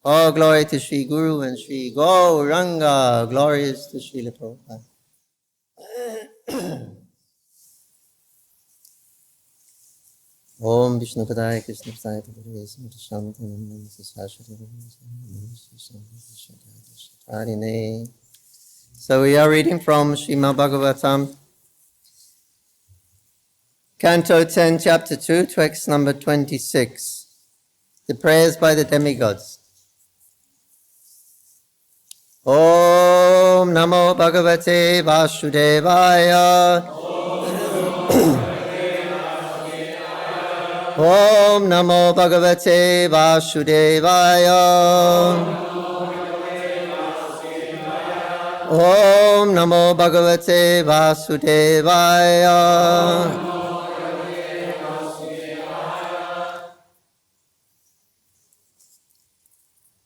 All glory to Sri Guru and Sri Gauranga. Glorious to Srila Prabhupada. Om Vishnu Padaya Krishna Padaya Padaya Samita Shanti Nandam Sasha. So we are reading from Shrimad Bhagavatam, Canto 10, Chapter 2, text number 26. The prayers by the demigods. Om Namo Bhagavate Vasudevaya. Om Namo Bhagavate Vasudevaya. Om Namo Bhagavate Vasudevaya.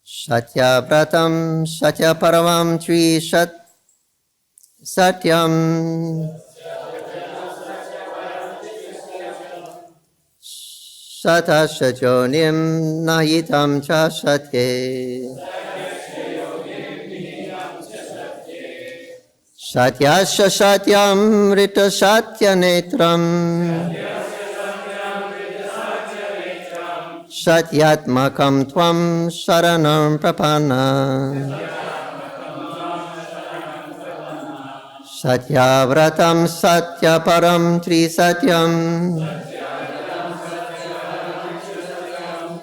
Satya Vratam Satya Paramam Tri Sat Satyam Satashajonim Nahitam Cha Satye Satyasya Satyam Rita Satya Netram Satyatmakam Tvam Saranam Prapana Satyavratam Satyaparam Tri Satyam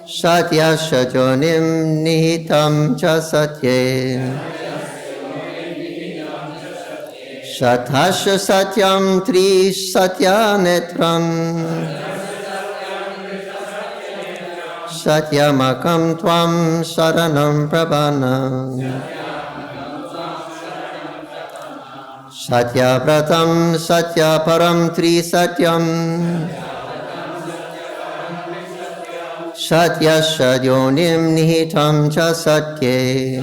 Satyasya Jonim Nihitam Cha Satye Sathasya Satyam Tri Satya Netram Satyamakam Tvam Saranam Prabhana Satyavratam Satyaparam Tri Satyam Satyasya Yonim Nihitam Cha Satye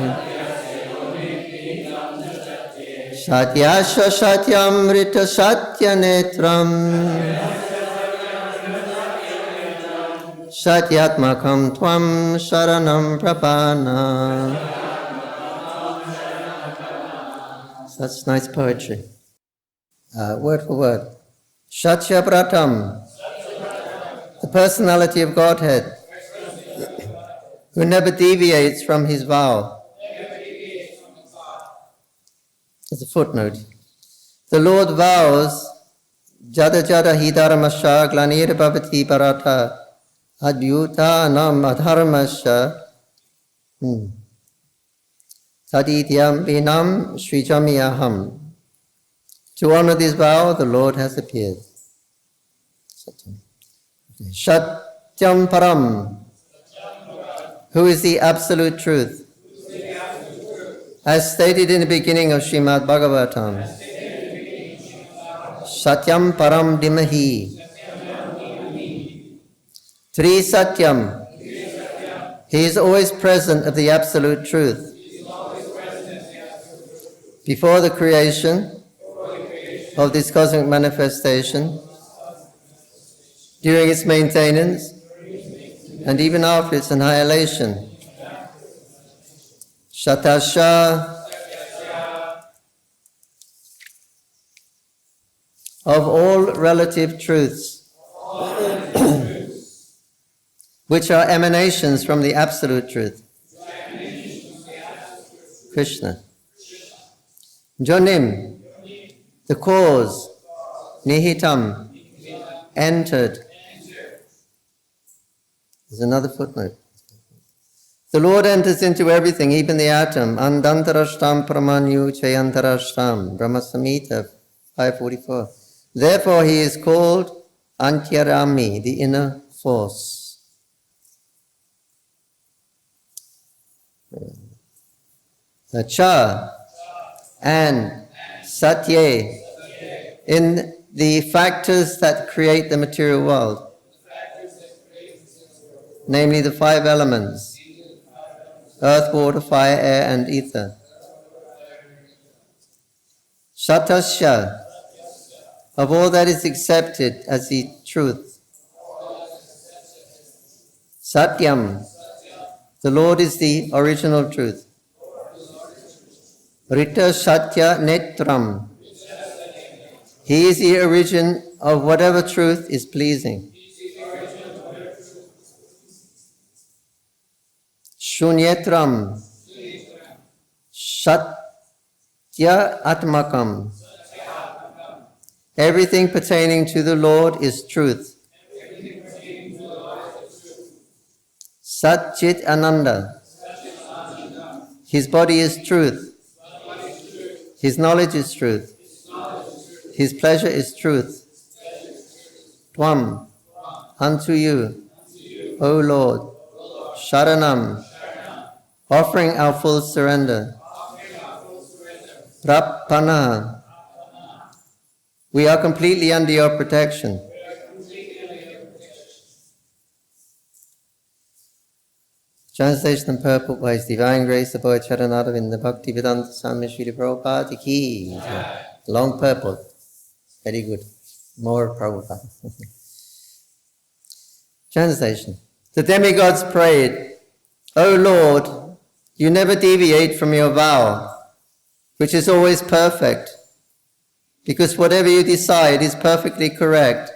Satyasya Satyam Rita Satya Netram Satyatmakam Tvam Saranam Prapana. That's nice poetry. Word for word. Satya Pratam, the personality of Godhead, who never deviates from his vow. There's a footnote. The Lord vows, Jada Jada Hidaramasha Glanir Bhavati Bharata Adhyuta Nam Adharmasha Tadityam Vinam Srijamiyaham. To honor this vow, the Lord has appeared. Satyam Param, who is the absolute truth. As stated in the beginning of Shrimad Bhagavatam, Satyam Param Dimahi. Tri Satyam, he is always present of the absolute truth. Before the creation of this cosmic manifestation, during its maintenance, and even after its annihilation. Shatasha, of all relative truths, which are emanations from the absolute truth. Krishna. Jonim, the cause. Nihitam, entered. There's another footnote. The Lord enters into everything, even the atom. Andantarashtam pramanyu chayantarashtam. Brahma Samhita 544. Therefore he is called Antyarami, the inner force. Cha and Satye, in the factors that create the material world, namely the five elements, earth, water, fire, air, and ether. Satasya, of all that is accepted as the truth. Satyam, The Lord is the original truth. Rita Satya Netram. He is the origin of whatever truth is pleasing. Shunyatram. Satya Atmakam. Everything pertaining to the Lord is truth. Satchit Ananda. His body is truth. His knowledge is truth. His pleasure is truth. Tvam, unto you, O Lord, Sharanam, offering our full surrender. Prapana, we are completely under your protection. Translation and purport by His Divine Grace the Boy Charanada in the Bhakti Vedanta Swami Srila Prabhupada Ki. Long purport. Very good. More Prabhupada. Translation. The demigods prayed, O Lord, you never deviate from your vow, which is always perfect, because whatever you decide is perfectly correct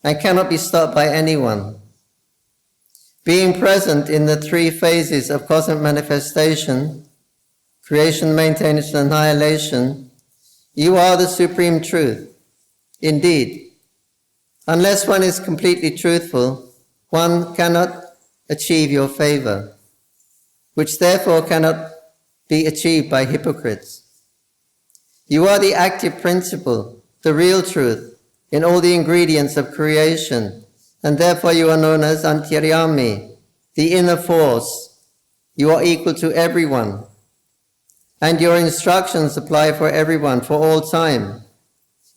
and cannot be stopped by anyone. Being present in the three phases of cosmic manifestation, creation, maintenance, and annihilation, you are the supreme truth. Indeed, unless one is completely truthful, one cannot achieve your favor, which therefore cannot be achieved by hypocrites. You are the active principle, the real truth, in all the ingredients of creation, and therefore you are known as Antaryami, the inner force. You are equal to everyone, and your instructions apply for everyone, for all time.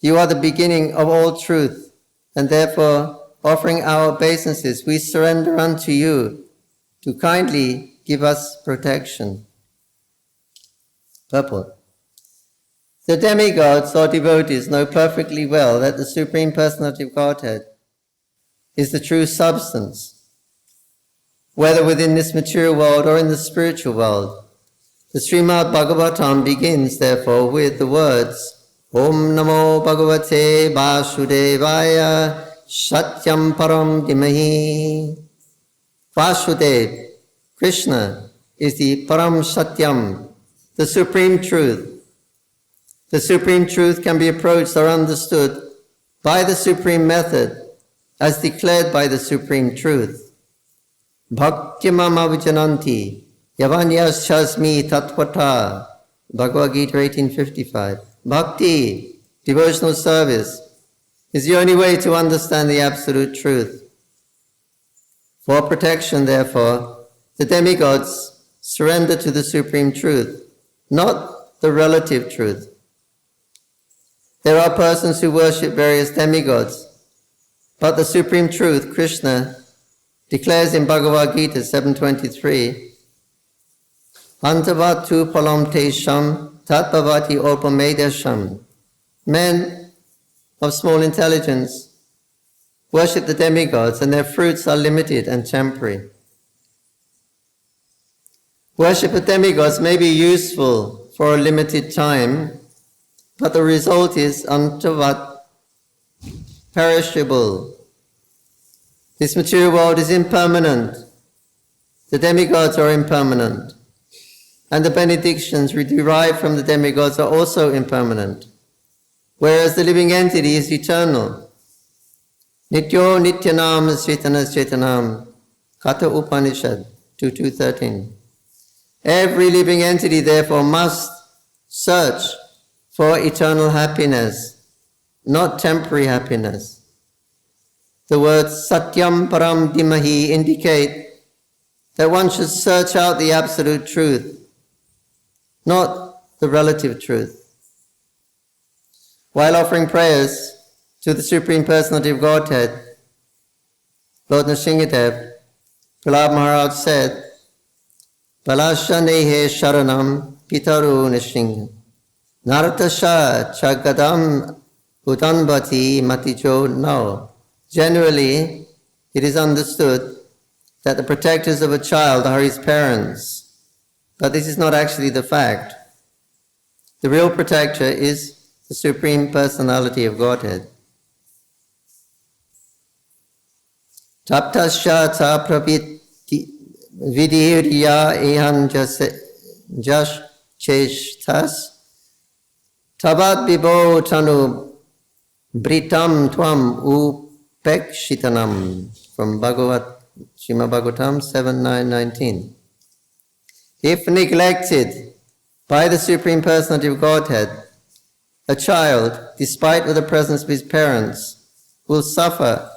You are the beginning of all truth, and therefore, offering our obeisances, we surrender unto you to kindly give us protection. Purport. The demigods or devotees know perfectly well that the Supreme Personality of Godhead is the true substance, whether within this material world or in the spiritual world. The Shrimad Bhagavatam begins, therefore, with the words, Om Namo Bhagavate Vasudevaya Satyam Param Dhimahi. Vasudev, Krishna, is the Param Satyam, the Supreme Truth. The Supreme Truth can be approached or understood by the Supreme Method, as declared by the Supreme Truth. Bhaktimam avijananti yavanyas chasmi tatvata. Bhagavad Gita 1855. Bhakti, devotional service, is the only way to understand the absolute truth. For protection, therefore, the demigods surrender to the Supreme Truth, not the relative truth. There are persons who worship various demigods, but the Supreme Truth, Krishna, declares in Bhagavad Gita 7.23, Antavatu palam tesham tatpavati opamedasham. Men of small intelligence worship the demigods, and their fruits are limited and temporary. Worship of demigods may be useful for a limited time, but the result is antavat, perishable. This material world is impermanent. The demigods are impermanent. And the benedictions we derive from the demigods are also impermanent, whereas the living entity is eternal. Nityo nityanam sritanas chetanam, Katha Upanishad 2.2.13. Every living entity, therefore, must search for eternal happiness, not temporary happiness. The words Satyam Param Dhimahi indicate that one should search out the absolute truth, not the relative truth. While offering prayers to the Supreme Personality of Godhead, Lord Nrsimhadev, Prahlad Maharaj said, Palashanehe Sharanam Pitaru Nrsimha Naratasha Chagadam Udanbati Matijo. No. Generally, it is understood that the protectors of a child are his parents, but this is not actually the fact. The real protector is the Supreme Personality of Godhead. Taptasya ta vidhirya ehan jash cheshtas tabat bibo tanu britam tvam upekshitanam. From Shrimad Bhagavatam 7:9-19. If neglected by the Supreme Personality of Godhead, a child, despite the presence of his parents, will suffer,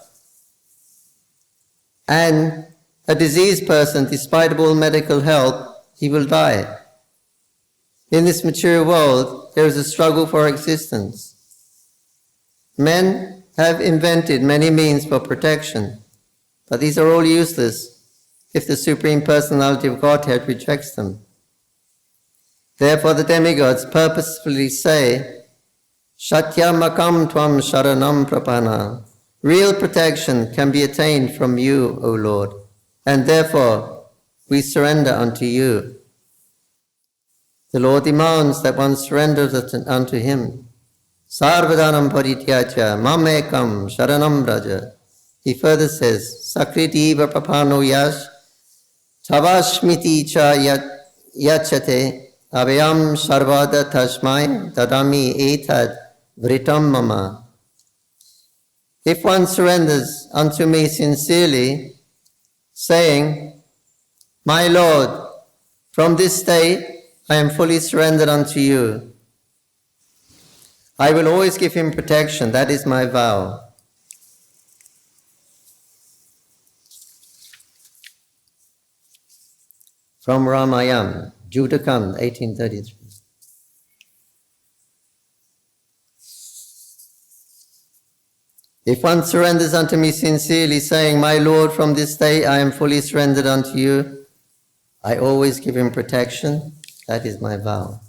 and a diseased person, despite of all medical help, he will die. In this material world, there is a struggle for existence. Men have invented many means for protection, but these are all useless if the Supreme Personality of Godhead rejects them. Therefore the demigods purposefully say, Shatyamakam tvam sharanam prapana. Real protection can be attained from you, O Lord, and therefore we surrender unto you. The Lord demands that one surrenders unto him. Sarvadanam parityacha mamekam sharanam braja. He further says, Sakritiva prapano yash tavashmiti cha yachate abhyam sarvada tasmai tadami etad vritam mama. If one surrenders unto me sincerely, saying, My Lord, from this day I am fully surrendered unto you, I will always give him protection, that is my vow. From Ramayana, Judakand, 1833. If one surrenders unto me sincerely, saying, My Lord, from this day I am fully surrendered unto you, I always give him protection, that is my vow.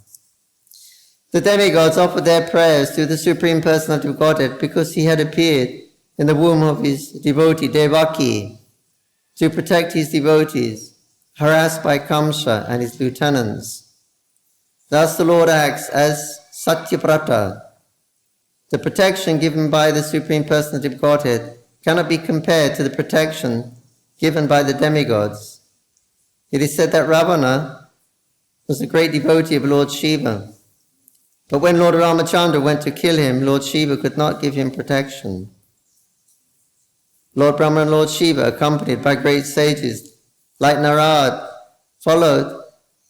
The demigods offered their prayers to the Supreme Personality of Godhead because he had appeared in the womb of his devotee Devaki to protect his devotees, harassed by Kamsa and his lieutenants. Thus the Lord acts as Satyavrata. The protection given by the Supreme Personality of Godhead cannot be compared to the protection given by the demigods. It is said that Ravana was a great devotee of Lord Shiva, but when Lord Ramachandra went to kill him, Lord Shiva could not give him protection. Lord Brahma and Lord Shiva, accompanied by great sages like Narad, followed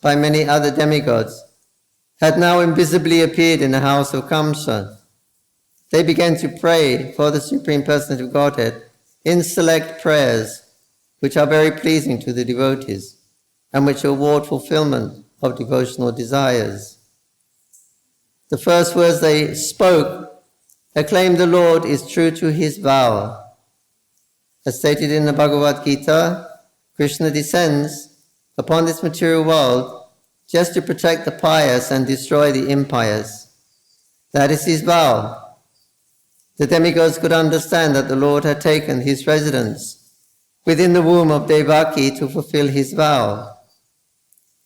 by many other demigods, had now invisibly appeared in the house of Kamsa. They began to pray for the Supreme Personality of Godhead in select prayers, which are very pleasing to the devotees, and which award fulfillment of devotional desires. The first words they spoke acclaimed the Lord is true to his vow. As stated in the Bhagavad Gita, Krishna descends upon this material world just to protect the pious and destroy the impious. That is his vow. The demigods could understand that the Lord had taken his residence within the womb of Devaki to fulfill his vow.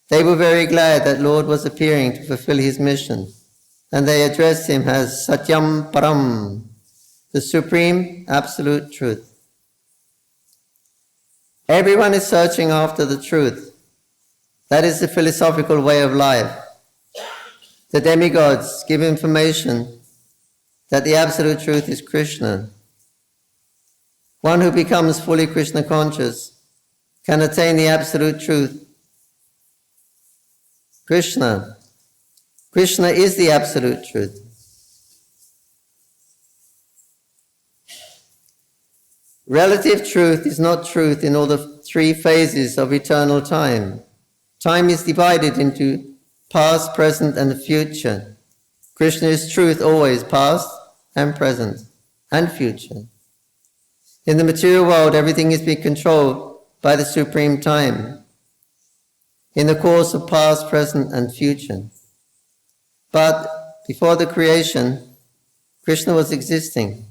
They were very glad that Lord was appearing to fulfill his mission, and they addressed him as Satyam Param, the Supreme Absolute Truth. Everyone is searching after the truth. That is the philosophical way of life. The demigods give information that the absolute truth is Krishna. One who becomes fully Krishna conscious can attain the absolute truth. Krishna is the absolute truth. Relative truth is not truth in all the three phases of eternal time. Time is divided into past, present, and the future. Krishna is truth always, past and present and future. In the material world, everything is being controlled by the supreme time in the course of past, present, and future. But before the creation, Krishna was existing.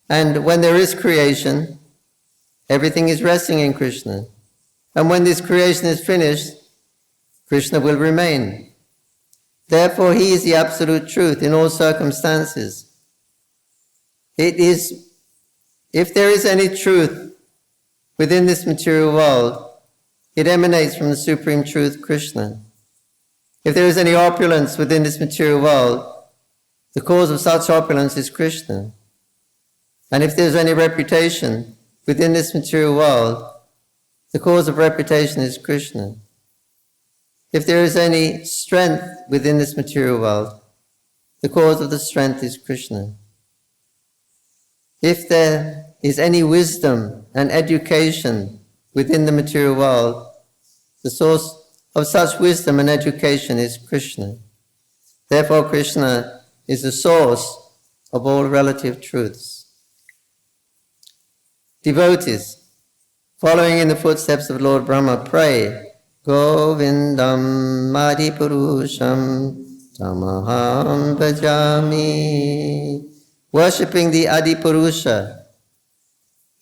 And when there is creation, Everything is resting in Krishna. And when this creation is finished, Krishna will remain. Therefore, he is the absolute truth in all circumstances. If there is any truth within this material world, it emanates from the Supreme Truth, Krishna. If there is any opulence within this material world, the cause of such opulence is Krishna. And if there is any reputation within this material world, the cause of reputation is Krishna. If there is any strength within this material world, the cause of the strength is Krishna. If there is any wisdom and education within the material world, the source of such wisdom and education is Krishna. Therefore, Krishna is the source of all relative truths. Devotees, following in the footsteps of Lord Brahma, pray, Govindam Adipurusham Tamaham Bhajami. Worshipping the Adipurusha,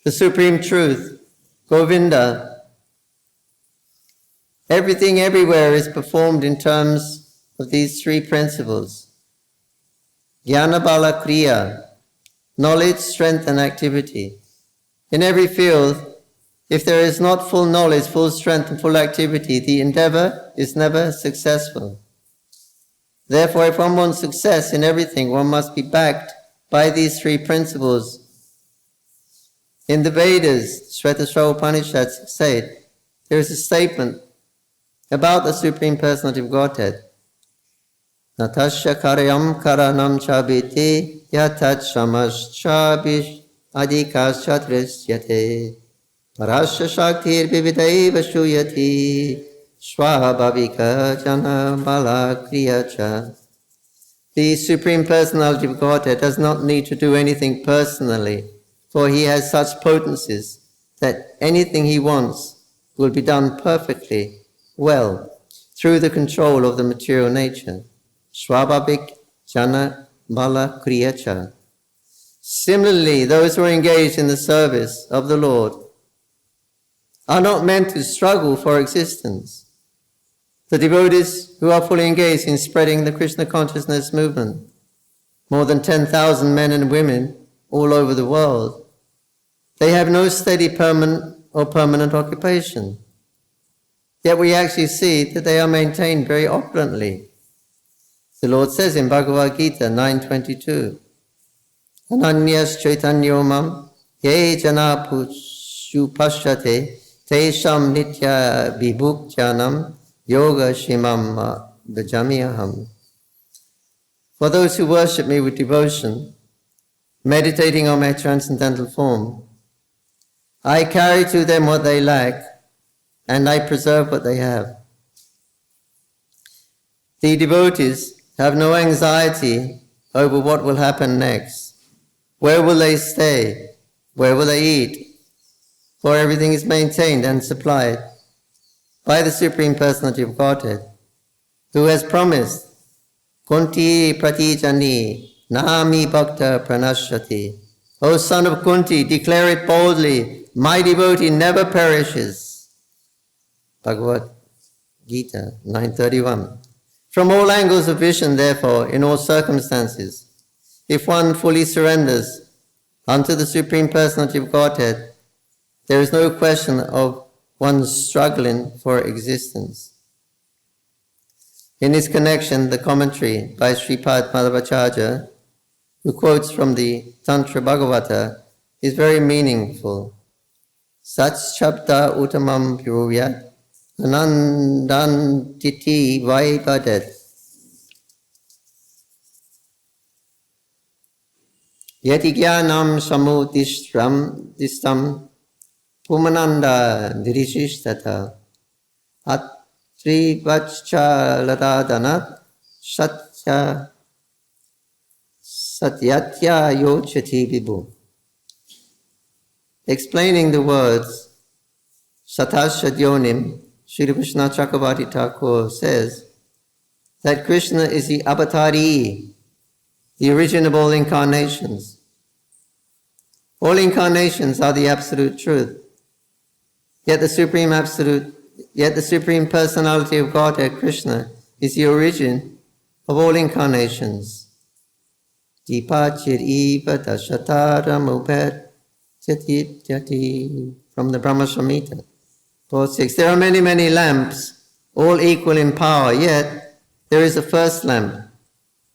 the Supreme Truth, Govinda. Everything everywhere is performed in terms of these three principles. Jnana Bala Kriya, knowledge, strength and activity. In every field, if there is not full knowledge, full strength and full activity, the endeavor is never successful. Therefore, if one wants success in everything, one must be backed by these three principles. In the Vedas, Shvetashvara Upanishads say, there is a statement about the Supreme Personality of Godhead. Natasya karyam karanam chabiti yatat shamas chabish adikas chatrisyate parasya shaktir vividaiva shuyati swabhavika jana bala kriyacha. The Supreme Personality of Godhead does not need to do anything personally, for he has such potencies that anything he wants will be done perfectly well through the control of the material nature. Swabhavik jana bala kriyacha. Similarly, those who are engaged in the service of the Lord are not meant to struggle for existence. The devotees who are fully engaged in spreading the Krishna consciousness movement, more than 10,000 men and women all over the world, they have no steady permanent occupation. Yet we actually see that they are maintained very opulently. The Lord says in Bhagavad Gita 9:22, Ananyas Chaitanyomam ye jana pushu pashyate tesham nitya vibhukyanam yoga shimam bhajamiyaham. For those who worship me with devotion, meditating on my transcendental form, I carry to them what they lack, and I preserve what they have. The devotees have no anxiety over what will happen next. Where will they stay? Where will they eat? For everything is maintained and supplied by the Supreme Personality of Godhead, who has promised, Kunti pratijani nami bhakta pranashyati. O son of Kunti, declare it boldly, my devotee never perishes. Bhagavad Gita 9:31. From all angles of vision, therefore, in all circumstances, if one fully surrenders unto the Supreme Personality of Godhead, there is no question of one struggling for existence. In this connection, the commentary by Sripad Madhavacharya, who quotes from the Tantra Bhagavata, is very meaningful. Sat Shabda Uttamam Puruyat Anandantiti Vaipadet Yati Jnanam Samudistam Pumananda Dirishishtata Atri Vachcha Ladadanat Satya Satyatya Yochati Vibhu. Explaining the words Satasya Sri Krishna Chakravarti Thakur says that Krishna is the avatari, the origin of all incarnations. All incarnations are the absolute truth. Yet the Supreme Personality of Godhead, Krishna, is the origin of all incarnations. Dipachiriva Dashataram Upet Jati from the Brahma Samhita. 4.6. There are many, many lamps, all equal in power, yet there is a first lamp,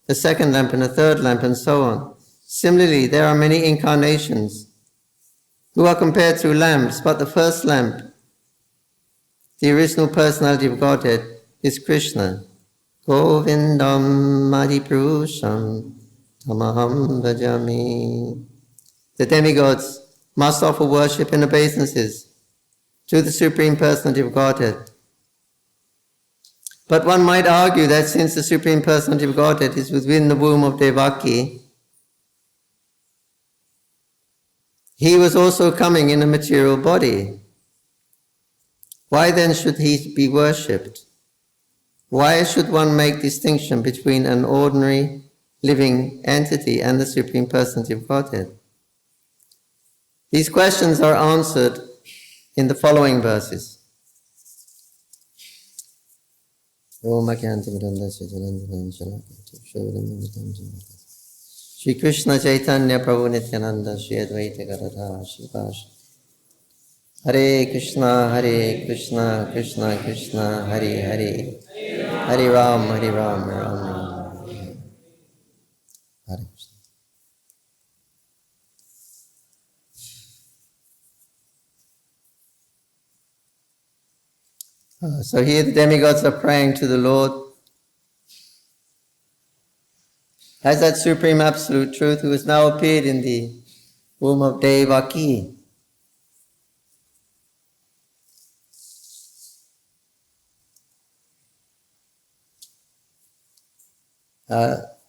a second lamp, and a third lamp, and so on. Similarly, there are many incarnations who are compared to lamps, but the first lamp, the original personality of Godhead, is Krishna. Govindam Madhipurusham Tamaham Bhajami. The demigods must offer worship and obeisances to the Supreme Personality of Godhead. But one might argue that since the Supreme Personality of Godhead is within the womb of Devaki, he was also coming in a material body. Why then should he be worshipped? Why should one make distinction between an ordinary living entity and the Supreme Personality of Godhead? These questions are answered in the following verses. Shri Krishna Chaitanya Prabhu Nityananda Shri Advaita Gadadhara Shivas Hare Krishna Krishna Krishna Hare Hare Hare Ram Ram Ram Hare Krishna. So here the demigods are praying to the Lord as that Supreme Absolute Truth who has now appeared in the womb of Devaki.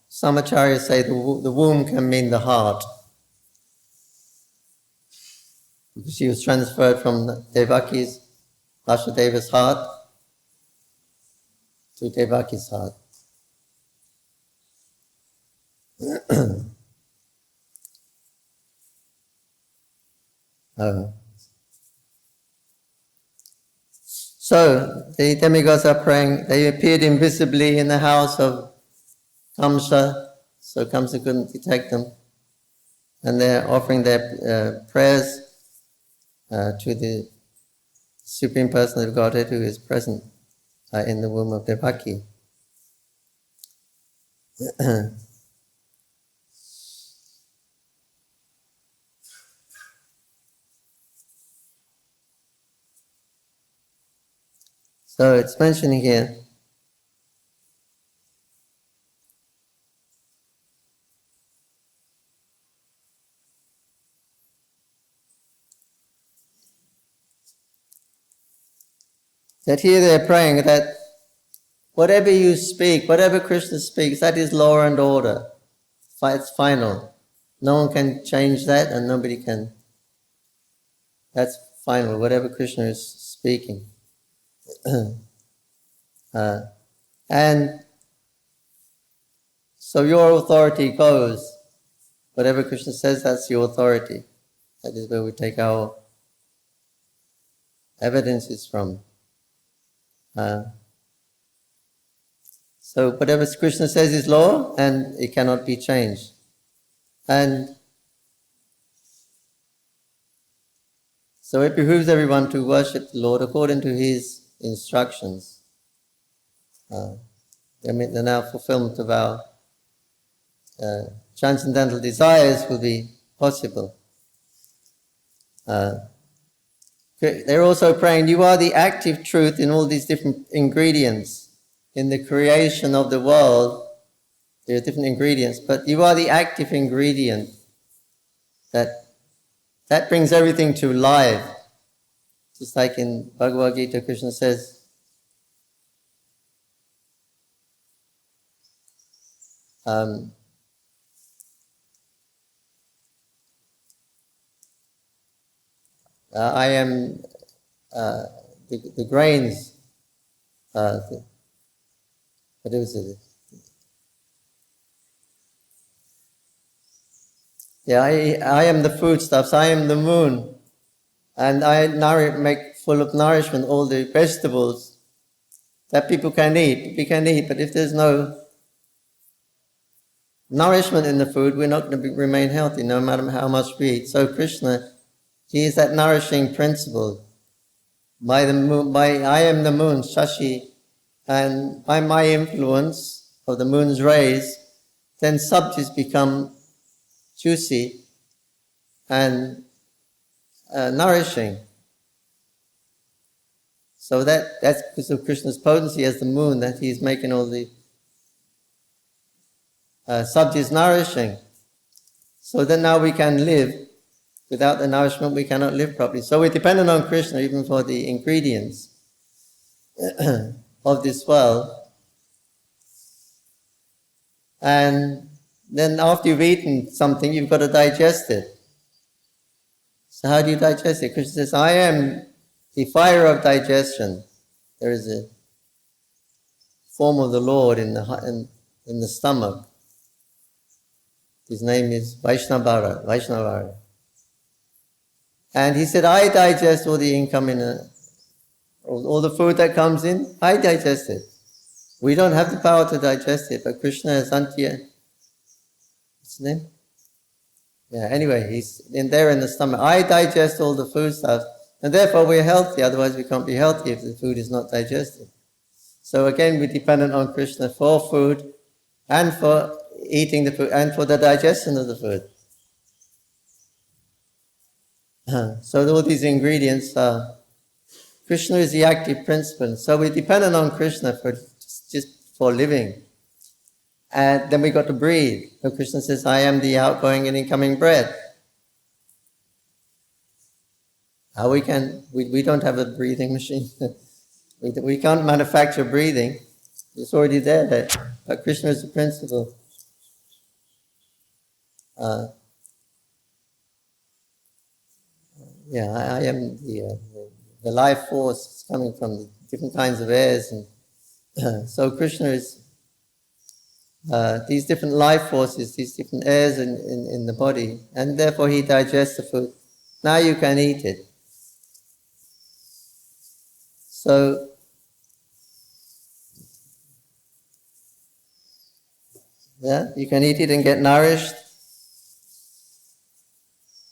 Some acharyas say the womb can mean the heart, because she was transferred from Devaki's, Vasudeva's heart to Devaki's heart. So the demigods are praying. They appeared invisibly in the house of Kamsa, so Kamsa couldn't detect them, and they're offering their prayers to the Supreme Person of Godhead who is present in the womb of Devaki. So it's mentioning here that here they're praying that whatever you speak, whatever Krishna speaks, that is law and order. It's final. No one can change that, and nobody can. That's final, whatever Krishna is speaking. And so your authority goes. Whatever Krishna says, that's your authority. That is where we take our evidences from. So whatever Krishna says is law, and it cannot be changed. And so it behooves everyone to worship the Lord according to His instructions. The now fulfillment of our transcendental desires will be possible. They're also praying, you are the active truth in all these different ingredients. In the creation of the world, there are different ingredients, but you are the active ingredient that brings everything to life. Just like in Bhagavad Gita, Krishna says, I am the grains. What is it? Yeah, I am the foodstuffs. I am the moon. And I make full of nourishment all the vegetables that people can eat. We can eat, but if there's no nourishment in the food, we're not going to remain healthy, no matter how much we eat. So Krishna, he is that nourishing principle. By the moon, I am the moon, Shashi, and by my influence of the moon's rays, then sabjis become juicy and nourishing. So that's because of Krishna's potency as the moon, that he's making all the sabjis nourishing. So then now we can live. Without the nourishment, we cannot live properly. So we're dependent on Krishna even for the ingredients of this world. And then after you've eaten something, you've got to digest it. So how do you digest it? Krishna says, I am the fire of digestion. There is a form of the Lord in the stomach. His name is Vaishnavara. And he said, I digest all the incoming, all the food that comes in, I digest it. We don't have the power to digest it, but Krishna is Antya. What's his name? Yeah, anyway, he's in there in the stomach. I digest all the food stuff, and therefore we're healthy, otherwise we can't be healthy if the food is not digested. So again, we're dependent on Krishna for food, and for eating the food, and for the digestion of the food. So all these ingredients are, Krishna is the active principle. So we're dependent on Krishna just for living. And then we got to breathe. So Krishna says, I am the outgoing and incoming breath. How we don't have a breathing machine. we can't manufacture breathing. It's already there. But Krishna is the principle. I am the life force coming from the different kinds of airs, and so Krishna is these different life forces, these different airs in the body, and therefore he digests the food. Now you can eat it. So you can eat it and get nourished.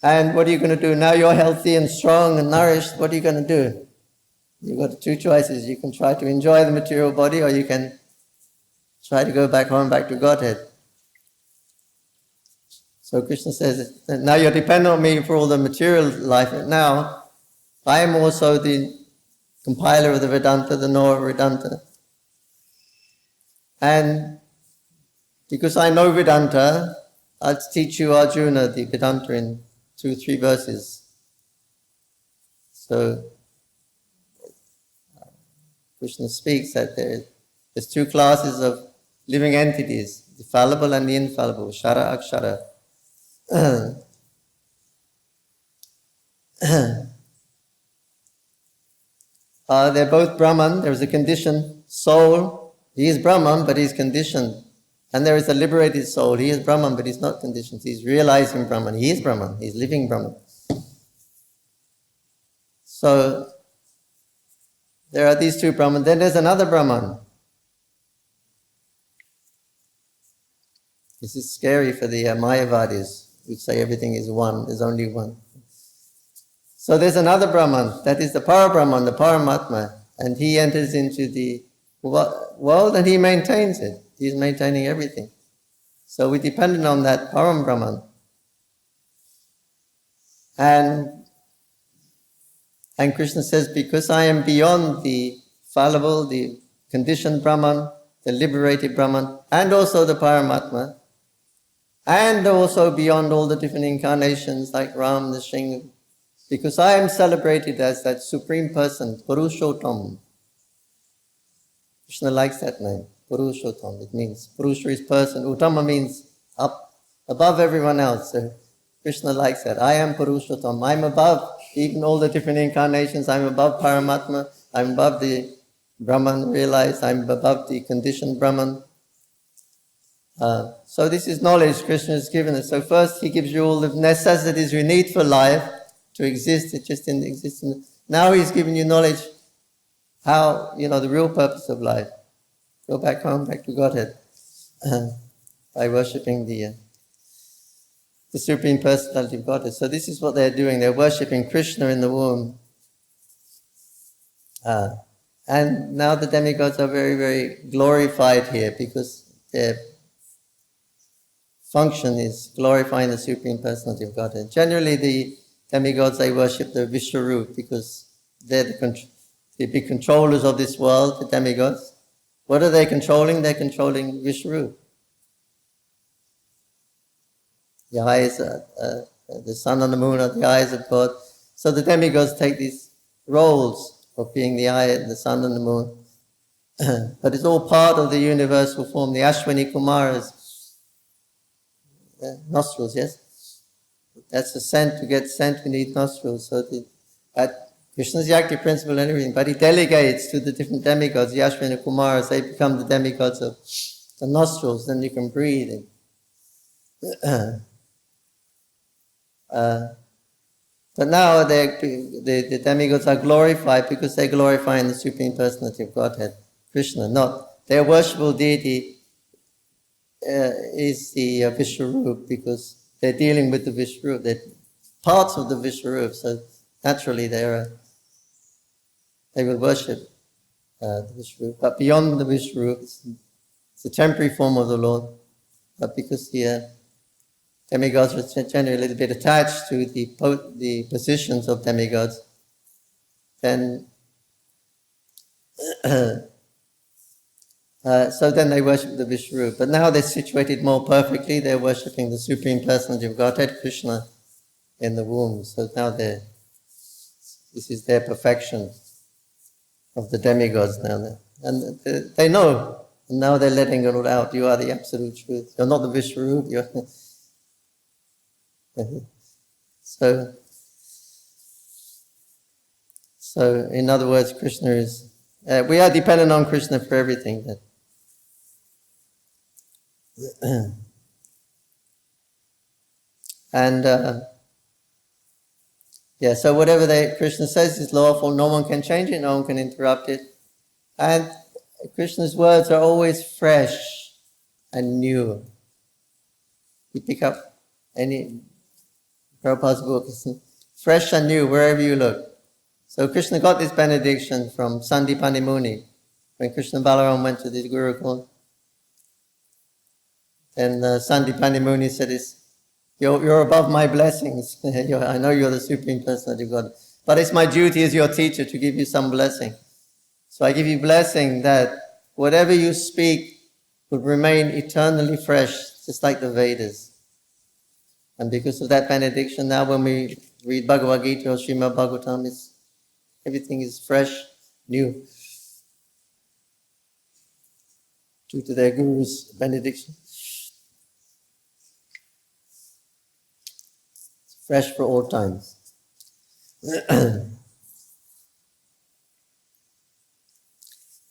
And what are you going to do? Now you're healthy and strong and nourished, what are you going to do? You've got two choices. You can try to enjoy the material body, or you can try to go back home, back to Godhead. So Krishna says, now you're dependent on me for all the material life. Now, I am also the compiler of the Vedanta, the knower of Vedanta. And because I know Vedanta, I'll teach you Arjuna, the Vedanta, in 2-3 verses. So Krishna speaks that there's two classes of living entities, the fallible and the infallible, Shara Akshara. They're both Brahman. There's a conditioned soul. He is Brahman, but he's conditioned. And there is a liberated soul. He is Brahman, but he's not conditioned. He's realizing Brahman. He is Brahman. He's living Brahman. So there are these two Brahman. Then there's another Brahman. This is scary for the Mayavadis, who say everything is one. There's only one. So there's another Brahman. That is the Para-Brahman, the Paramatma. And he enters into the world and he maintains it. He's maintaining everything. So we're dependent on that Param Brahman. And Krishna says, because I am beyond the fallible, the conditioned Brahman, the liberated Brahman, and also the Paramatma, and also beyond all the different incarnations like Ram, the Singh, because I am celebrated as that supreme person, Purushottam. Krishna likes that name. Purushottam, it means Purusha is person, Uttama means up, above everyone else. So Krishna likes that. I am Purushottam. I'm above even all the different incarnations. I'm above Paramatma. I'm above the Brahman realized. I'm above the conditioned Brahman. So this is knowledge Krishna has given us. So first he gives you all the necessities you need for life to exist. It just didn't exist. Now he's giving you knowledge how, the real purpose of life. Go back home, back to Godhead, by worshipping the Supreme Personality of Godhead. So this is what they're doing. They're worshipping Krishna in the womb. And now the demigods are very, very glorified here because their function is glorifying the Supreme Personality of Godhead. Generally, the demigods, they worship the Vishwarup because they're the big controllers of this world, the demigods. What are they controlling? They're controlling Vishwarup. The eyes, the sun and the moon are the eyes of God. So the demigods take these roles of being the eye, the sun and the moon. But it's all part of the universal form, the Ashwini Kumaras. Nostrils, yes? That's the scent. To get scent, we need nostrils. So Krishna's the active principle and everything, but he delegates to the different demigods, the Ashwini Kumaras. They become the demigods of the nostrils, then you can breathe. But now the demigods are glorified because they're glorifying the Supreme Personality of Godhead, Krishna. Not their worshipful deity is the Vishwarup because they're dealing with the Vishwarup. They're parts of the Vishwarup, so naturally they will worship the Vishwarup. But beyond the Vishwarup, it's a temporary form of the Lord. But because the demigods are generally a little bit attached to the positions of demigods, then so then they worship the Vishwarup. But now they're situated more perfectly. They're worshipping the Supreme Personality of Godhead, Krishna, in the womb. So now this is their perfection of the demigods now. And they know. And now they're letting it all out. You are the absolute truth. You're not the Vishwarup. So in other words, Krishna is... we are dependent on Krishna for everything. And so whatever Krishna says is lawful, no one can change it, no one can interrupt it. And Krishna's words are always fresh and new. You pick up any Prabhupada's book, it's fresh and new wherever you look. So Krishna got this benediction from Sandipani Muni when Krishna Balaram went to the Gurukul. And Sandipani Muni said, you're above my blessings. I know you're the Supreme Personality of God, but it's my duty as your teacher to give you some blessing. So I give you blessing that whatever you speak will remain eternally fresh, just like the Vedas. And because of that benediction, now when we read Bhagavad Gita or Shrimad Bhagavatam, everything is fresh, new, due to their Guru's benediction. It's fresh for all times.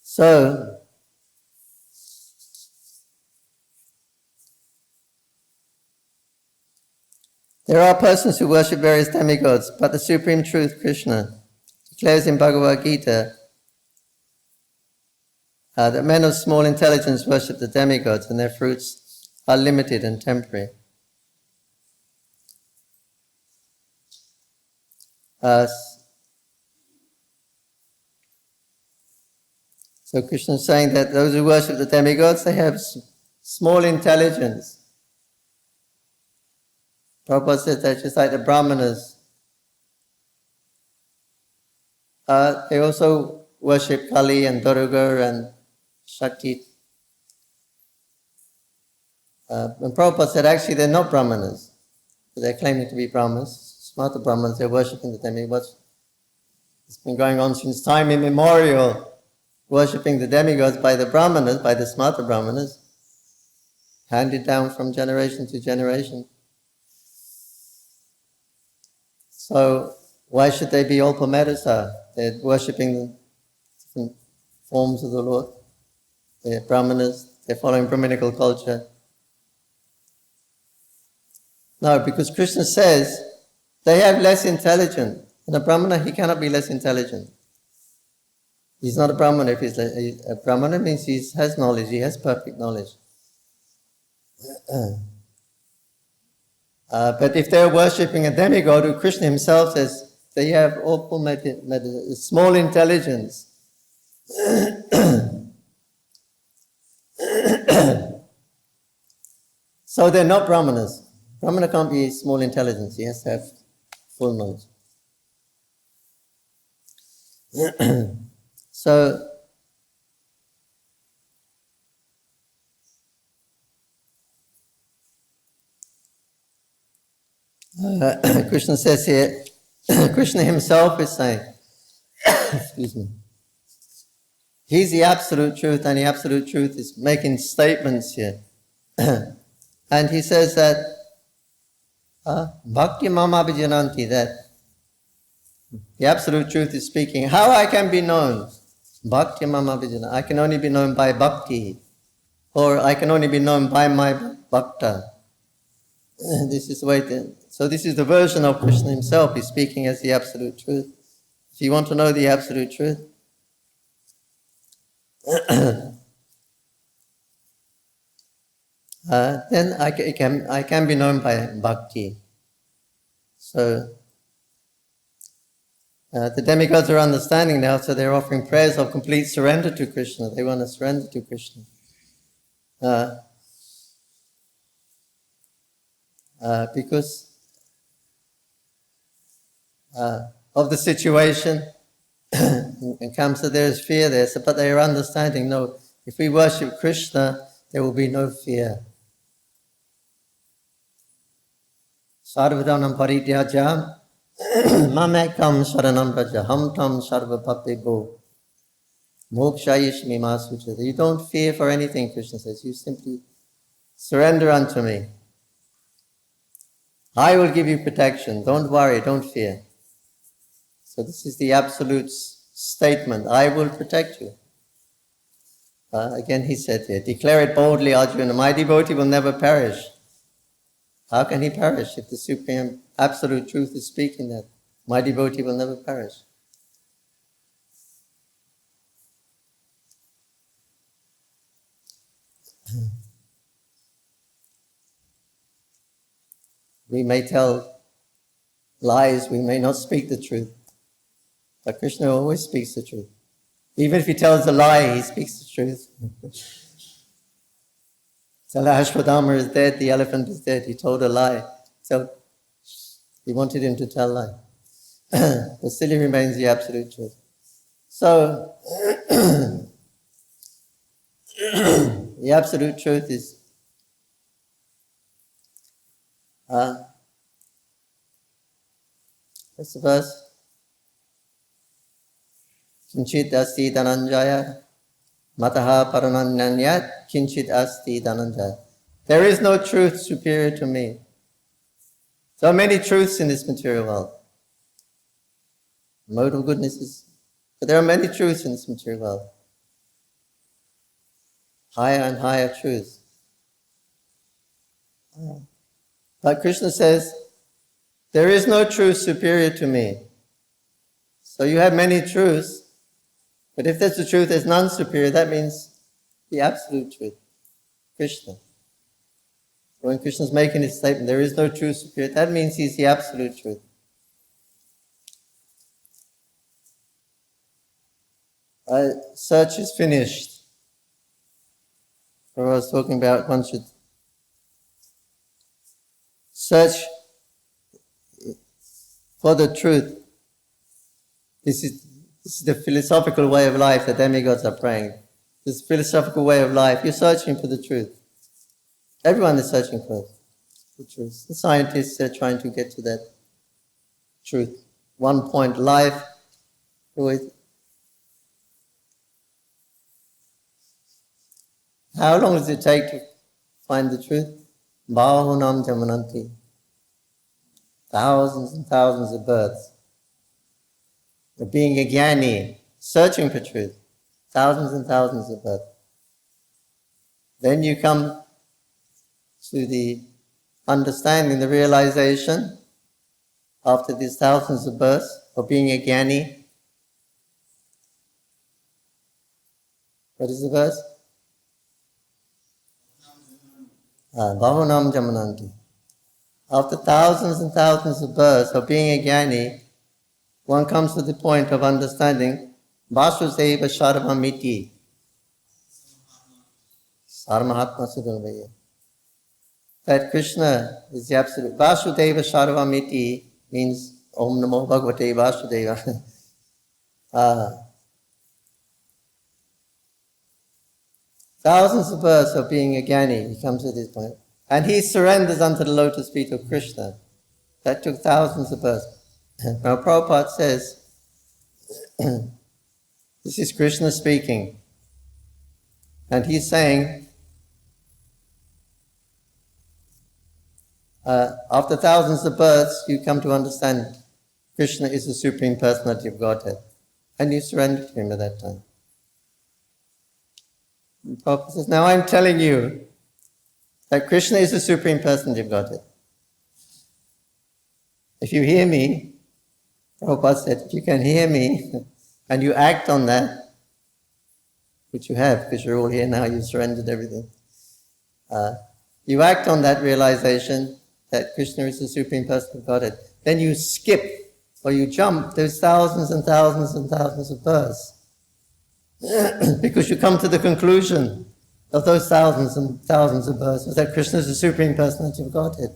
So, there are persons who worship various demigods, but the Supreme Truth, Krishna, declares in Bhagavad Gita that men of small intelligence worship the demigods and their fruits are limited and temporary. So Krishna is saying that those who worship the demigods, they have small intelligence. Prabhupada said that just like the Brahmanas. They also worship Kali and Duruga and Shakti. And Prabhupada said actually they're not Brahmanas. They're claiming to be Brahmanas. Smarta Brahmanas, they're worshipping the demigods. It's been going on since time immemorial. Worshipping the demigods by the Brahmanas, by the Smarta Brahmanas, handed down from generation to generation. So why should they be all Pamerasa? They're worshipping the different forms of the Lord. They're Brahmanas, they're following Brahminical culture. No, because Krishna says They have less intelligence. And a Brahmana, he cannot be less intelligent. He's not a Brahmana. If he's a Brahmana means he has knowledge, he has perfect knowledge. But if they're worshipping a demigod who Krishna himself says they have awful small intelligence, so they're not Brahmanas. Brahmana can't be small intelligence, he has to have full knowledge. So, Krishna says here, Krishna himself is saying, excuse me, he's the absolute truth, and the absolute truth is making statements here. And he says that, Bhakti Mama Abhijananti, that the absolute truth is speaking. How I can be known? Bhakti Mama Abhijananti. I can only be known by bhakti, or I can only be known by my bhakta. This is the way. So this is the version of Krishna himself. He's speaking as the absolute truth. If you want to know the absolute truth, then I can be known by bhakti. So the demigods are understanding now, so they're offering prayers of complete surrender to Krishna. They want to surrender to Krishna. Because of the situation, and comes that there is fear there, but they are understanding, no, if we worship Krishna, there will be no fear. Sarvadhanam parityajam mamekam sharanam raja ham tam sarva papebo mokshayishmi masuchata. You don't fear for anything, Krishna says. You simply surrender unto me. I will give you protection. Don't worry, don't fear. So this is the absolute statement. I will protect you. Again he said here, declare it boldly, Arjuna, my devotee will never perish. How can he perish if the supreme absolute truth is speaking that my devotee will never perish? We may tell lies, we may not speak the truth, but Krishna always speaks the truth. Even if he tells a lie, he speaks the truth. So Ashwadama is dead, the elephant is dead, he told a lie. So he wanted him to tell a lie. But still he remains the absolute truth. So the absolute truth is what's the verse? Kinchit asti dhananjaya mataha parananyanyat kinchit asti dhananjaya. There is no truth superior to me. So many truths in this material world. Mode of goodness is, but there are many truths in this material world. Higher and higher truths. But Krishna says, there is no truth superior to me. So you have many truths, but if that's the truth, there's none superior, that means the absolute truth, Krishna. When Krishna's making his statement, there is no truth superior, that means he's the absolute truth. Search is finished. I was talking about one should search for the truth. This is the philosophical way of life that demigods are praying. This philosophical way of life, you're searching for the truth. Everyone is searching for the truth. The scientists are trying to get to that truth. One point life. How long does it take to find the truth? Bahunam jamananti. Thousands and thousands of births. Of being a jnani, searching for truth. Thousands and thousands of births. Then you come to the understanding, the realization, after these thousands of births, for being a jnani. What is the verse? Bhavanam Jamananti. After thousands and thousands of births of being a jnani, one comes to the point of understanding Vasudeva Sarvamiti. Sarmahatma Sudhavaya. That Krishna is the absolute. Vasudeva Sarvamiti means Om Namo Bhagavate Vasudeva. Thousands of births of being a jnani, he comes to this point. And he surrenders unto the lotus feet of Krishna. That took thousands of births. Now Prabhupada says, this is Krishna speaking. And he's saying, after thousands of births, you come to understand Krishna is the Supreme Personality of Godhead. And you surrender to him at that time. And Prabhupada says, now I'm telling you that Krishna is the Supreme Personality of Godhead. If you hear me, Prabhupada said, if you can hear me and you act on that, which you have, because you're all here now, you've surrendered everything. You act on that realization that Krishna is the Supreme Person of Godhead. Then you skip or you jump those thousands and thousands and thousands of births. Because you come to the conclusion of those thousands and thousands of births that Krishna is the Supreme Personality of Godhead.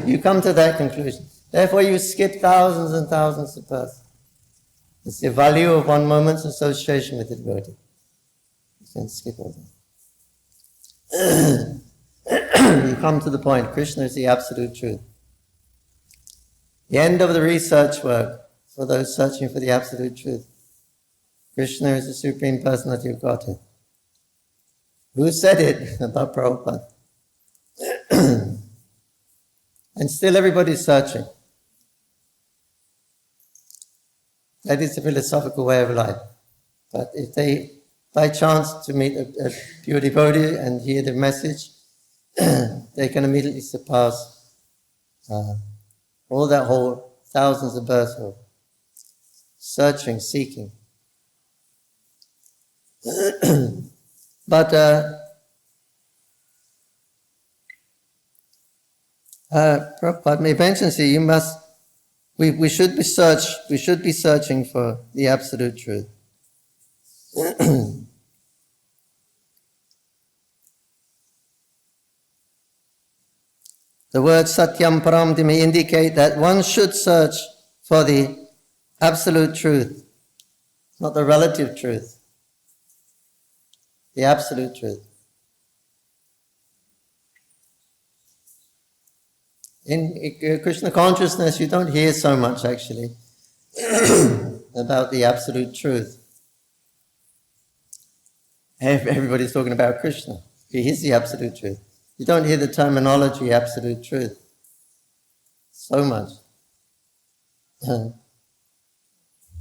You come to that conclusion. Therefore you skip thousands and thousands of births. It's the value of one moment's association with the devotee. You can skip all that. You come to the point, Krishna is the absolute truth. The end of the research work for those searching for the absolute truth. Krishna is the Supreme Personality of Godhead. Who said it? About Prabhupada. And still everybody's searching. That is the philosophical way of life. But if they, by chance, to meet a pure devotee and hear the message, they can immediately surpass all that whole thousands of births of searching, seeking. But Prabhupada may mention, see, we should be searching for the absolute truth. The word Satyam Param may indicate that one should search for the absolute truth, not the relative truth, the absolute truth. In Krishna consciousness, you don't hear so much actually about the absolute truth. Everybody's talking about Krishna. He is the absolute truth. You don't hear the terminology absolute truth so much.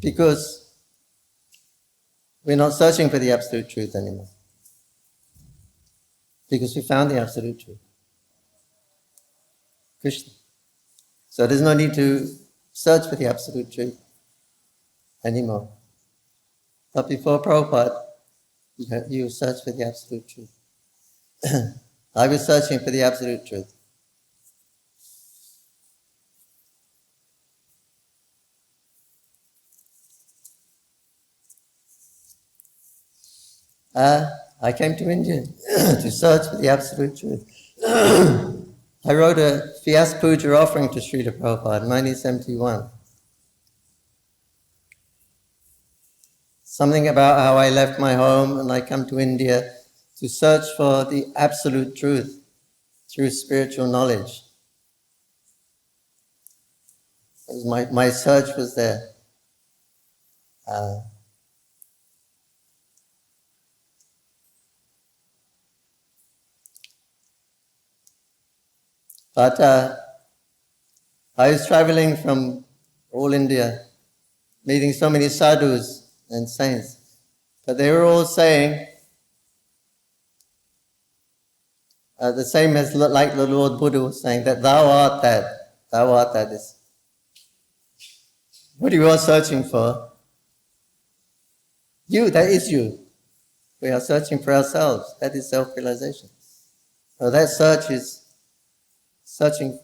Because we're not searching for the absolute truth anymore. Because we found the absolute truth. Krishna. So there's no need to search for the absolute truth anymore. But before Prabhupada, you search for the absolute truth. I was searching for the absolute truth. I came to India to search for the absolute truth. I wrote a Vyas Puja offering to Srila Prabhupada in 1971. Something about how I left my home and I come to India to search for the absolute truth through spiritual knowledge. My search was there. But I was traveling from all India, meeting so many sadhus and saints, but they were all saying the same as like the Lord Buddha was saying, that thou art that. What you are searching for? You, that is you. We are searching for ourselves. That is self-realization. So that search is searching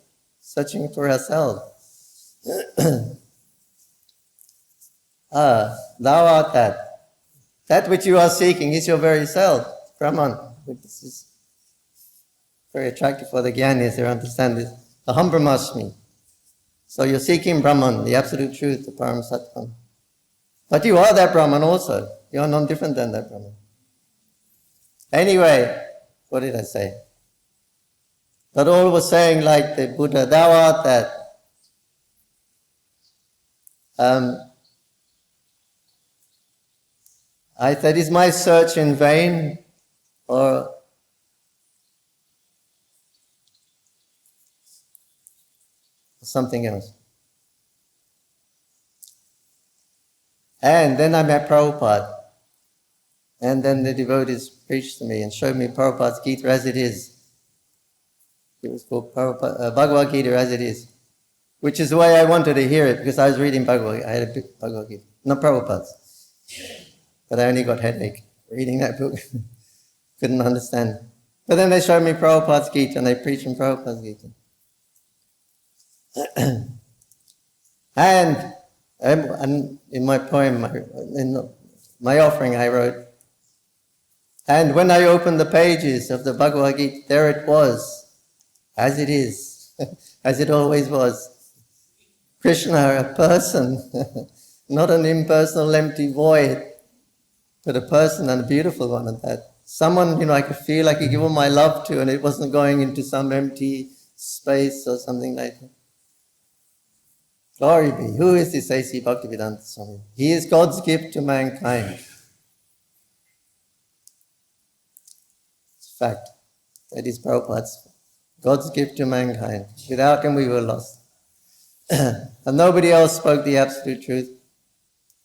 for ourselves. Thou art that. That which you are seeking is your very self, Brahman. This is very attractive for the Jnanis who understand this. Aham Brahmasmi. So you're seeking Brahman, the absolute truth, the Param Satvam. But you are that Brahman also. You are non different than that Brahman. Anyway, what did I say? But all was saying like the Buddha, thou art that. I said, is my search in vain or something else? And then I met Prabhupada. And then the devotees preached to me and showed me Prabhupada's Gita as it is. It was called Bhagavad Gita as it is. Which is the way I wanted to hear it, because I was reading Bhagavad Gita. I had a big Bhagavad Gita. Not Prabhupada's. But I only got headache reading that book. Couldn't understand. But then they showed me Prabhupada's Gita and they preached in Prabhupada's Gita. And in my poem, in my offering I wrote, and when I opened the pages of the Bhagavad Gita, there it was, as it is, as it always was. Krishna, a person, not an impersonal empty void, but a person, and a beautiful one at that. Someone, I could feel I could give all my love to, and it wasn't going into some empty space or something like that. Glory be. Who is this A.C. Bhaktivedanta Swami? He is God's gift to mankind. It's a fact. That is Prabhupada's. God's gift to mankind. Without him we were lost. And nobody else spoke the absolute truth.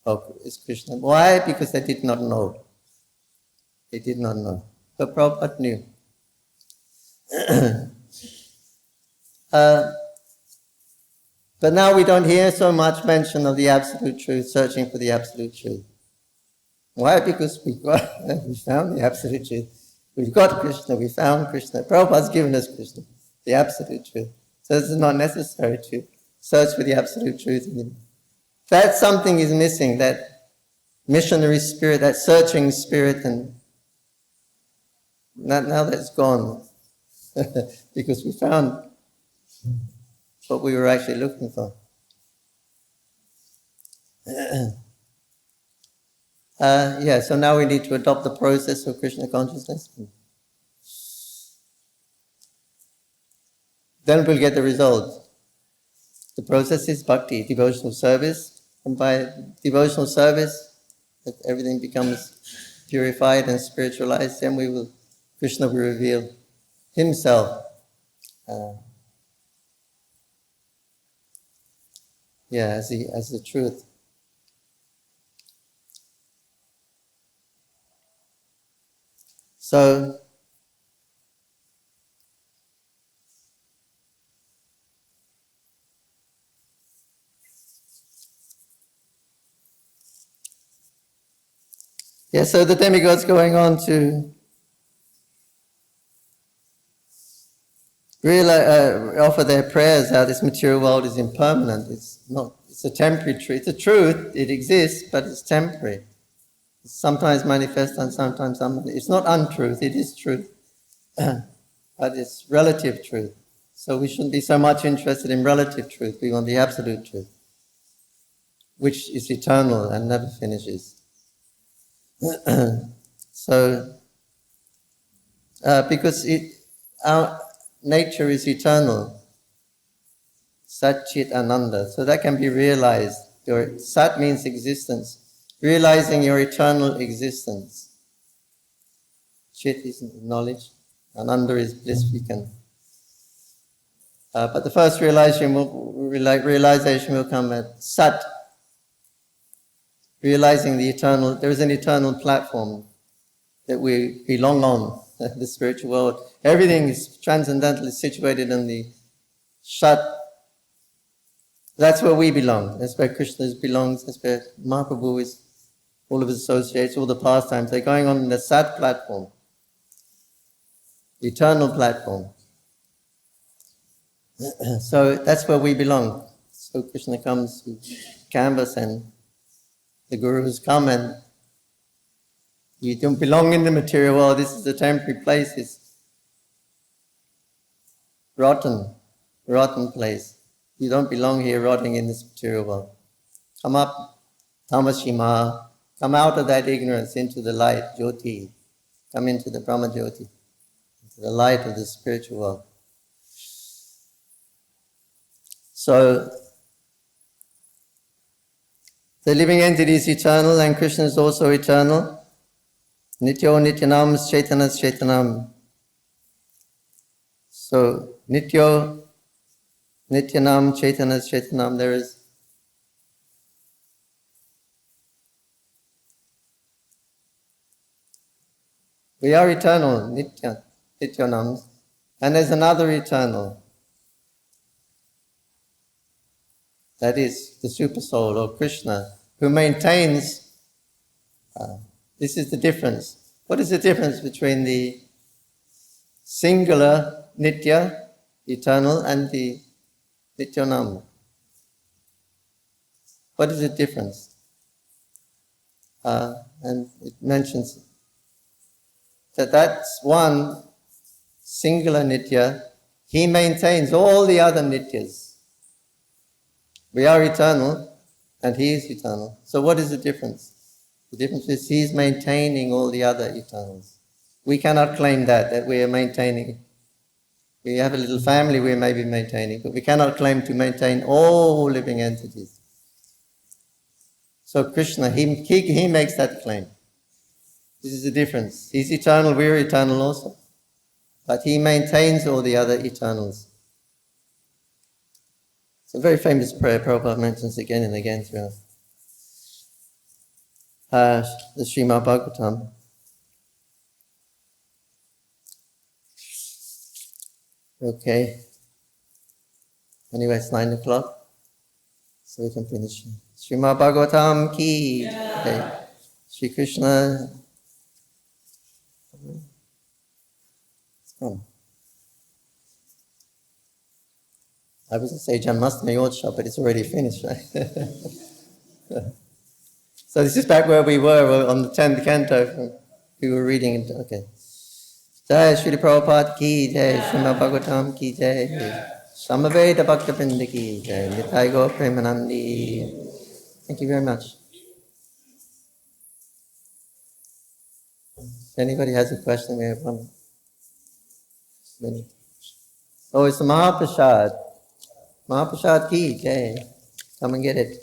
Oh, it's Krishna. Why? Because they did not know. They did not know. But Prabhupada knew. But now we don't hear so much mention of the absolute truth, searching for the absolute truth. Why? Because we found the absolute truth. We've got Krishna, we found Krishna. Prabhupada's given us Krishna, the absolute truth. So it's not necessary to search for the absolute truth anymore. That something is missing, that missionary spirit, that searching spirit, and now that's gone. Because we found what we were actually looking for. So now we need to adopt the process of Krishna consciousness. Then we'll get the result. The process is bhakti, devotional service. And by devotional service, that everything becomes purified and spiritualized, then Krishna will reveal himself. As the truth. So, so the demigods going on to offer their prayers how this material world is impermanent. It's a temporary truth. It's a truth, it exists, but it's temporary. It's sometimes manifest and sometimes unmanifest. It's not untruth, it is truth. But it's relative truth. So we shouldn't be so much interested in relative truth. We want the absolute truth, which is eternal and never finishes. Because our nature is eternal, Sat Chit Ananda, so that can be realized. Sat means existence, realizing your eternal existence. Chit is knowledge, Ananda is bliss. We can. But the first realization will come at Sat, realizing the eternal. There is an eternal platform that we belong on, the spiritual world. Everything is transcendentally situated in the Sat That's where we belong. That's where Krishna belongs. That's where Mahaprabhu is. All of his associates, all the pastimes, they're going on the Sat platform, the eternal platform. So that's where we belong. So Krishna comes to canvas and the gurus come and you don't belong in the material world. This is a temporary place. It's rotten place. You don't belong here rotting in this material world. Come up, Tamashima. Come out of that ignorance into the light, Jyoti. Come into the Brahma Jyoti, into the light of the spiritual world. So, the living entity is eternal and Krishna is also eternal. Nityo Nityanam Chaitanya Chaitanam. So, Nityo Nityanam Chaitanya Chaitanam, there is we are eternal, Nityanam, and there's another eternal. That is the Super Soul or Krishna, who maintains, this is the difference. What is the difference between the singular Nitya, eternal, and the Nityanam? What is the difference? And it mentions that's one singular Nitya. He maintains all the other Nityas. We are eternal and he is eternal. So what is the difference? The difference is he's maintaining all the other eternals. We cannot claim that we are maintaining. We have a little family we may be maintaining, but we cannot claim to maintain all living entities. So Krishna, he makes that claim. This is the difference. He's eternal, we're eternal also. But he maintains all the other eternals. It's a very famous prayer Prabhupada mentions again and again throughout the Shrimad Bhagavatam. Okay. Anyway, it's 9 o'clock, so we can finish. Shrimad Bhagavatam ki. Okay. Shri Krishna. I was going to say Janmashtami Utsav, but it's already finished, right? So this is back where we were on the 10th canto. We were reading it. Okay. Jai Shri Prabhupada ki jai, Shrimad Bhagavatam ki jai, Samaveda Bhaktapinda ki jai, Nitai Gaur Premanandi. Thank you very much. If anybody has a question, we have one minute. Oh, it's the Mahaprasad. Mahaprasad ki jai. Come and get it.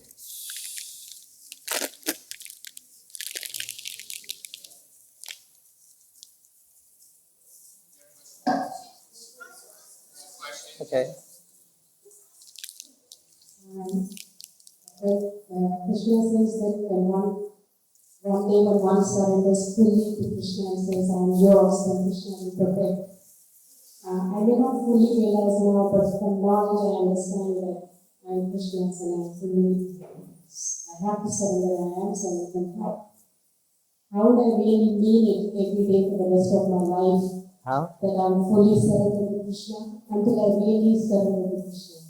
Okay. Krishna says that when one day when one surrenders fully to Krishna and says, I am yours, then Krishna will protect. I may not fully realize now, but from knowledge I understand that I am Krishna's and I have to surrender, I am surrendered. How would I really mean it every day for the rest of my life? How? That I am fully surrendered to Krishna until I really surrender to Krishna.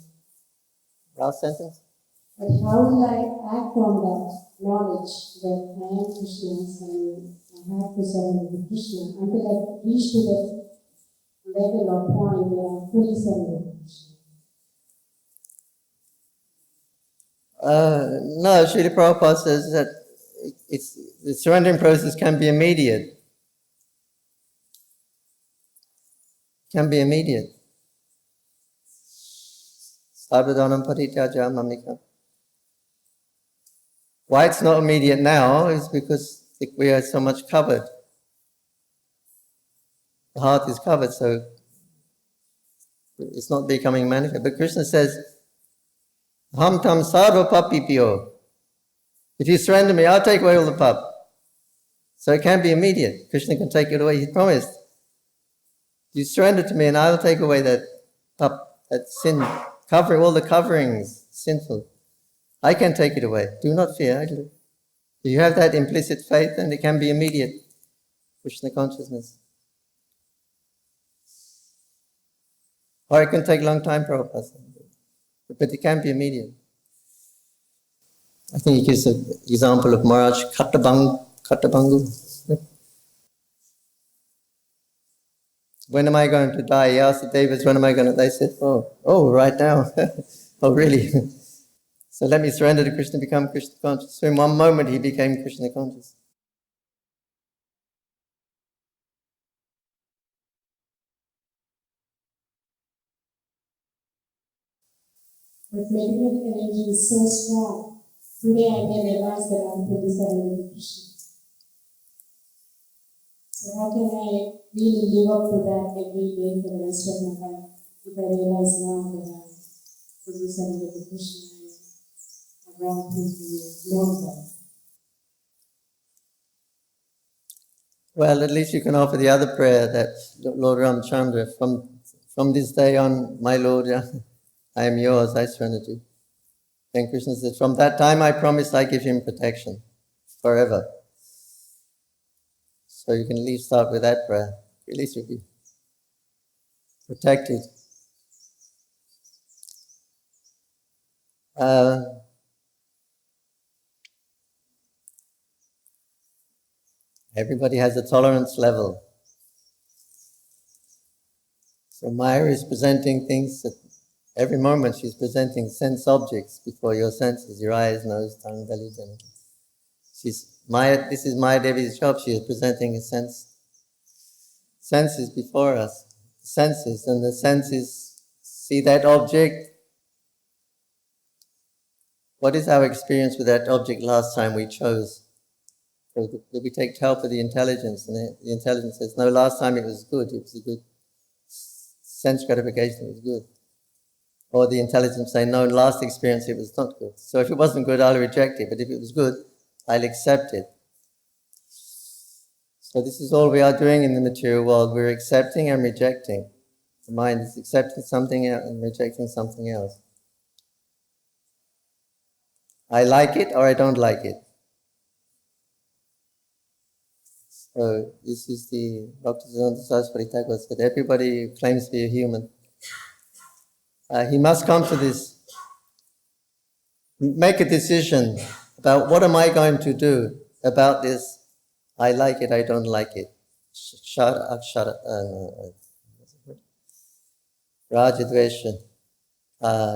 Last sentence? But how will I act on that knowledge that I am Krishna's and I have to surrender to Krishna until I reach to that level or point where I fully surrender to Krishna? No, Srila Prabhupada says that the surrendering process can be immediate. Can be immediate. Sarvadhanam parityaja mamika. Why it's not immediate now is because we are so much covered. The heart is covered, so it's not becoming manifest. But Krishna says, Ham tam sarva papipyo. If you surrender me, I'll take away all the pap. So it can be immediate. Krishna can take it away. He promised. You surrender to me and I'll take away that pap, that sin, covering all the coverings. sinful. I can take it away. Do not fear. If you have that implicit faith, then it can be immediate Krishna consciousness. Or it can take a long time, Prabhupada said. But it can be immediate. I think he gives an example of Maharaj Kattabangu. When am I going to die? He asked the Devas, when am I going to die? They said, oh, right now. Oh, really? So let me surrender to Krishna, become Krishna conscious. So in one moment he became Krishna conscious. But medical energy is so strong. Today I can realize that I'm fully surrendered to Krishna. So how can I really live up to that every day for the rest of my life if I realize now that I'm fully surrendered to Krishna and I've gone through the long life? Well, at least you can offer the other prayer that Lord Ramchandra, from this day on, my Lord, I am yours, I surrender to you. Then Krishna says, from that time I promise I give him protection forever. So you can at least start with that prayer. At least you'll be protected. Everybody has a tolerance level. So Maya is presenting things that every moment she's presenting sense objects before your senses, your eyes, nose, tongue, belly, tongue. This is Maya Devi's job. She is presenting senses before us. Senses, and the senses see that object. What is our experience with that object last time we chose? So we take help of the intelligence, and the intelligence says, no, last time it was good. It was a good sense gratification, it was good. Or the intelligence say, no, last experience it was not good. So if it wasn't good, I'll reject it. But if it was good, I'll accept it. So this is all we are doing in the material world. We're accepting and rejecting. The mind is accepting something and rejecting something else. I like it or I don't like it. So this is the Dr. Saraswati Thakur said, everybody who claims to be a human, he must come to this, make a decision about what am I going to do about this, I like it, I don't like it. Rajadvesha,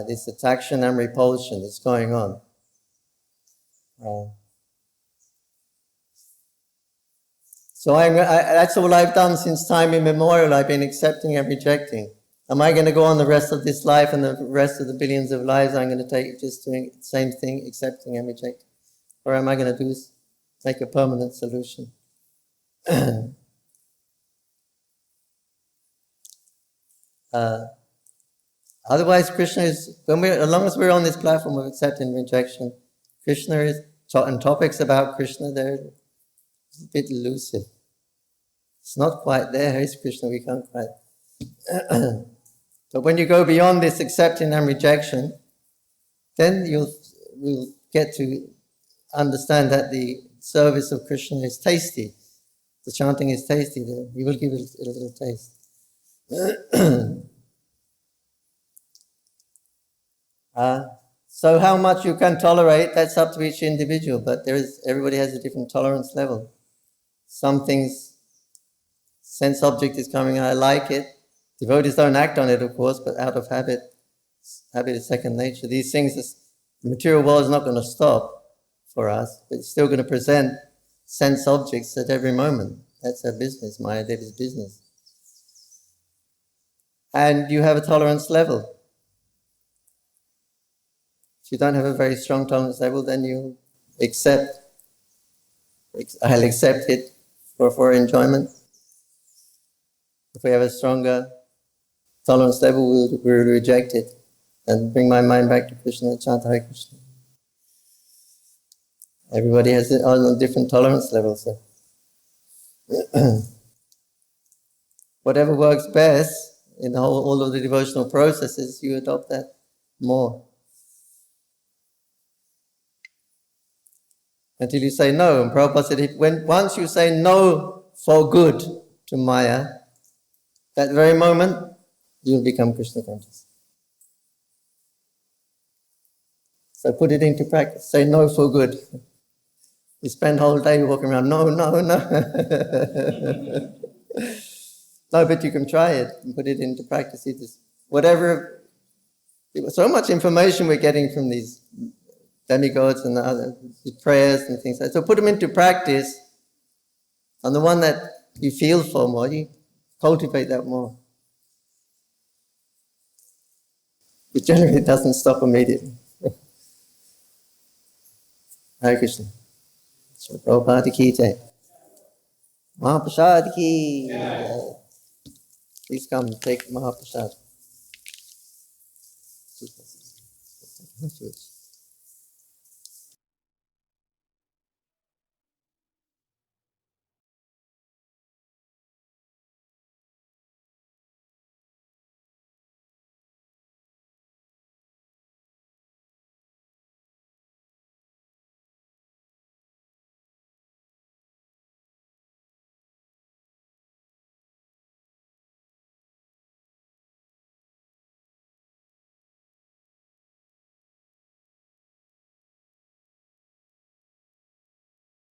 this attraction and repulsion is going on. So that's all I've done since time immemorial. I've been accepting and rejecting. Am I going to go on the rest of this life and the rest of the billions of lives I'm going to take just doing the same thing, accepting and rejecting? Or am I going to make a permanent solution? Otherwise, Krishna is, as long as we're on this platform of accepting and rejection, Krishna is, and topics about Krishna, they're a bit elusive. It's not quite there, is Krishna, we can't quite. But when you go beyond this accepting and rejection, then you'll get to understand that the service of Krishna is tasty. The chanting is tasty. He will give it a little taste. So how much you can tolerate, that's up to each individual, but everybody has a different tolerance level. Some things, sense object is coming, I like it. Devotees don't act on it, of course, but out of habit. Habit is second nature. These things, the material world is not going to stop for us, but it's still going to present sense objects at every moment. That's our business, Maya Devi's business. And you have a tolerance level. If you don't have a very strong tolerance level, then you I'll accept it for enjoyment. If we have a stronger tolerance level, we'll reject it and bring my mind back to Krishna and chant Hare Krishna. Everybody has a different tolerance level, so whatever works best in all of the devotional processes, you adopt that more. until you say no. And Prabhupada said, once you say no for good to Maya, that very moment, you'll become Krishna conscious. So put it into practice. Say no for good. You spend the whole day walking around, no. No, but you can try it and put it into practice. You just, whatever, so much information we're getting from these demigods and the other prayers and things like that. So put them into practice, and the one that you feel for more, you cultivate that more. But generally it doesn't stop immediately. Hare Krishna. Srila Prabhupada ki jai. Mahaprasad ki jai. Please come take Mahaprasad.